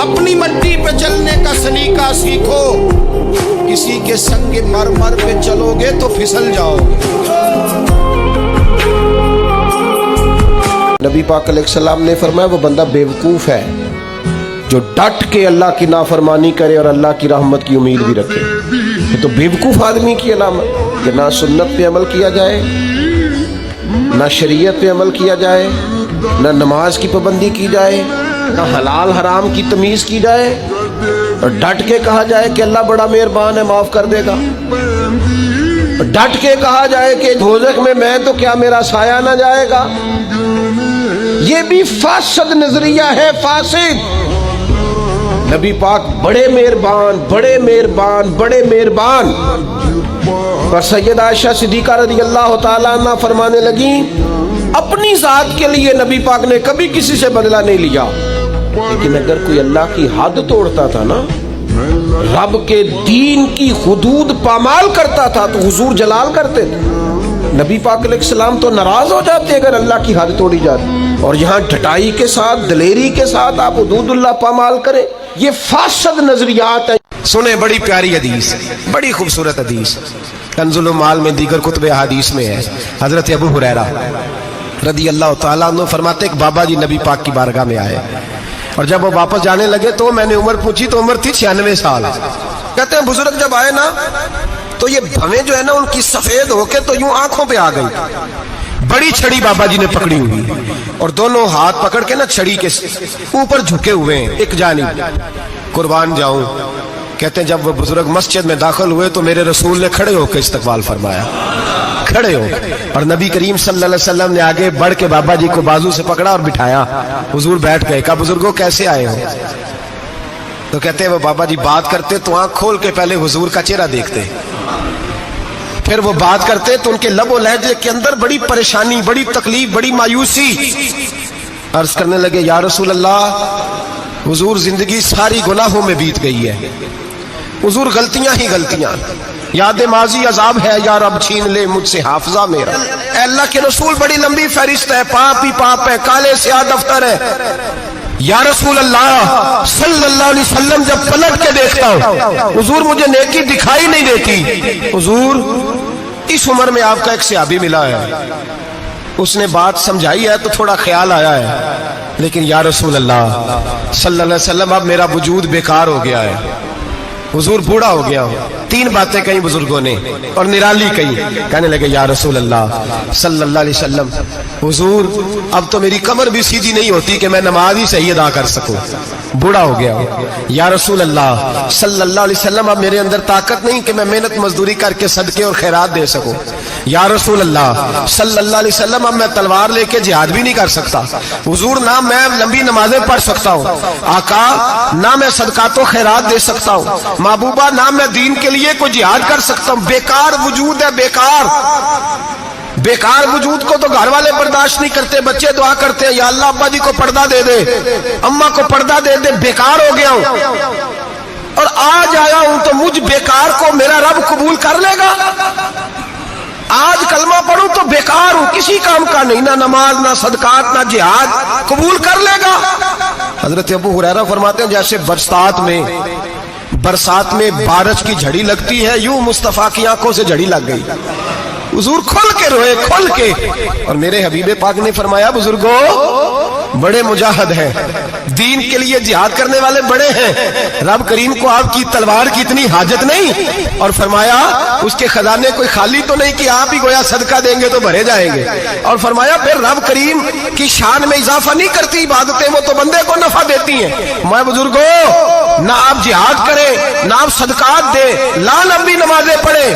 अपनी मट्टी पे चलने का सलीका सीखो, किसी के संग मरमर पे चलोगे तो फिसल जाओगे। नबी पाक अलैहिस्सलाम ने फरमाया वो बंदा बेवकूफ़ है जो डट के अल्लाह की नाफरमानी करे और अल्लाह की रहमत की उम्मीद भी रखे। ये तो बेवकूफ़ आदमी की अलामत कि ना सुन्नत पे अमल किया जाए, ना शरीयत पे अमल किया जाए, ना नमाज की पाबंदी की जाए, ना हलाल हराम की तमीज़ की जाए, और डट के कहा जाए कि अल्लाह बड़ा मेहरबान है माफ़ कर देगा। डट के कहा जाए कि दोज़ख में मैं तो क्या मेरा साया ना जाएगा। ये भी फासिद नजरिया है, फासिद। नबी पाक बड़े मेहरबान, बड़े मेहरबान, बड़े मेहरबान। पर सैयदा आयशा सिद्दीक़ा रज़ियल्लाहु ताला अन्हा फरमाने लगी अपनी जात के लिए नबी पाक ने कभी किसी से बदला नहीं लिया, लेकिन अगर कोई अल्लाह की हद तोड़ता था ना, रब के दीन की हुदूद पामाल करता था तो हुजूर जलाल करते थे। नबी पाक अलैहिस्सलाम तो नाराज हो जाते अगर अल्लाह की हद तोड़ी जाती। और यहाँ ढटाई के साथ, दलेरी के साथ आप हुदूदुल्लाह पामाल करें, ये फासिद नजरियात है। सुने बड़ी प्यारी हदीस, बड़ी खूबसूरत हदीस, कंजुल माल में दीगर कुतुब हदीस में है। हजरत अबू हुरैरा रज़ियल्लाहु ताला अन्हु फरमाते एक बाबा जी नबी पाक की बारगाह में आए, और जब वो वापस जाने लगे तो मैंने उम्र पूछी तो उम्र थी 96 साल। कहते हैं बुजुर्ग जब आए ना तो ये भवें जो है ना उनकी सफेद होके तो यूं आंखों पे आ गई। बड़ी छड़ी बाबा जी ने पकड़ी हुई और दोनों हाथ पकड़ के ना छड़ी के ऊपर झुके हुए हैं एक जानिब। कुर्बान जाऊं, कहते हैं जब वो बुजुर्ग मस्जिद में दाखिल हुए तो मेरे रसूल ने खड़े होकर इस्तकबाल फरमाया, खड़े हो। और नबी करीम सल्लल्लाहु अलैहि वसल्लम ने आगे बढ़ के बाबा जी को बाजू से पकड़ा और बिठाया। हुजूर बैठ गए। कहा बुजुर्गों कैसे आए हो? तो कहते हैं वो बाबा जी बात करते तो आंख खोल के पहले हुजूर का चेहरा देखते, फिर वो बात करते तो उनके लबो लहजे के अंदर बड़ी परेशानी, बड़ी तकलीफ, बड़ी मायूसी। अर्ज करने लगे या रसूल अल्लाह, हुजूर जिंदगी सारी गुनाहों में बीत गई है, हुजूर गलतियां ही गलतियां, याद माजी अजाब है, या रब छीन ले मुझसे हाफजा मेरा। अल्लाह के रसूल बड़ी लंबी फहरिस्त है, पाप ही पाप है, काले स्याह दफ्तर है। या रसूल अल्लाह सल्लल्लाहु अलैहि वसल्लम जब पलट के देखता हूं हुजूर मुझे नेकी दिखाई नहीं देती। हुजूर इस उम्र में आपका एक सहाबी मिला है, उसने बात समझाई है तो थोड़ा ख्याल आया है, लेकिन या रसूल अल्लाह सल्लल्लाहु अलैहि वसल्लम अब मेरा वजूद बेकार हो गया है, हुजूर बूढ़ा हो गया हूं। 3 बातें कही बुजुर्गों ने और निराली कही। कहने लगे या रसूल अल्लाह सल्लल्लाहु अलैहि वसल्लम, हुजूर अब तो मेरी कमर भी सीधी नहीं होती कि मैं नमाज ही सही अदा कर सकूं, बूढ़ा हो गया हूं। या रसूल अल्लाह सल्लल्लाहु अलैहि वसल्लम अब मेरे अंदर ताकत नहीं कि मैं मेहनत मजदूरी करके सदके और खैरात दे सकूं। या रसूल अल्लाह सल्लल्लाहु अलैहि वसल्लम अब मैं तलवार लेके जिहाद भी नहीं कर सकता। हुजूर ना मैं लंबी नमाजें पढ़ सकता हूं, आका ना मैं सदकातो खैरात दे सकता हूं, महबूबा ना मैं दीन के लिए कोई जिहाद कर सकता हूं। बेकार वजूद है, बेकार। बेकार वजूद को तो घर वाले बर्दाश्त नहीं करते, बच्चे दुआ करते हैं या अल्लाह अब्बा जी को पर्दा दे दे, अम्मा को पर्दा दे दे, बेकार हो गया हूं और आज आया हूं तो मुझ बेकार को मेरा रब कबूल कर लेगा। आज कलमा पढ़ूं तो बेकार हूं, किसी काम का नहीं, ना नमाज ना सदकात ना जिहाद, कबूल कर लेगा। हजरत अबू हुरैरा फरमाते हैं जैसे बरसात में बारिश की झड़ी लगती है, यूं मुस्तफा की आंखों से झड़ी लग गई। हुजूर खुल के रोए, खुल के। और मेरे हबीबे पाक ने फरमाया बुजुर्गों बड़े मुजाहिद हैं, दीन के लिए जिहाद करने वाले बड़े हैं, रब करीम को आपकी तलवार की इतनी हाजत नहीं। और फरमाया उसके खजाने कोई खाली तो नहीं कि आप ही गोया सदका देंगे तो भरे जाएंगे। और फरमाया फिर रब करीम की शान में इजाफा नहीं करती इबादतें, वो तो बंदे को नफा देती हैं। मैं बुजुर्गों ना आप जिहाद करें, ना आप सदकात दे, ना लंबी नमाजें पढ़े,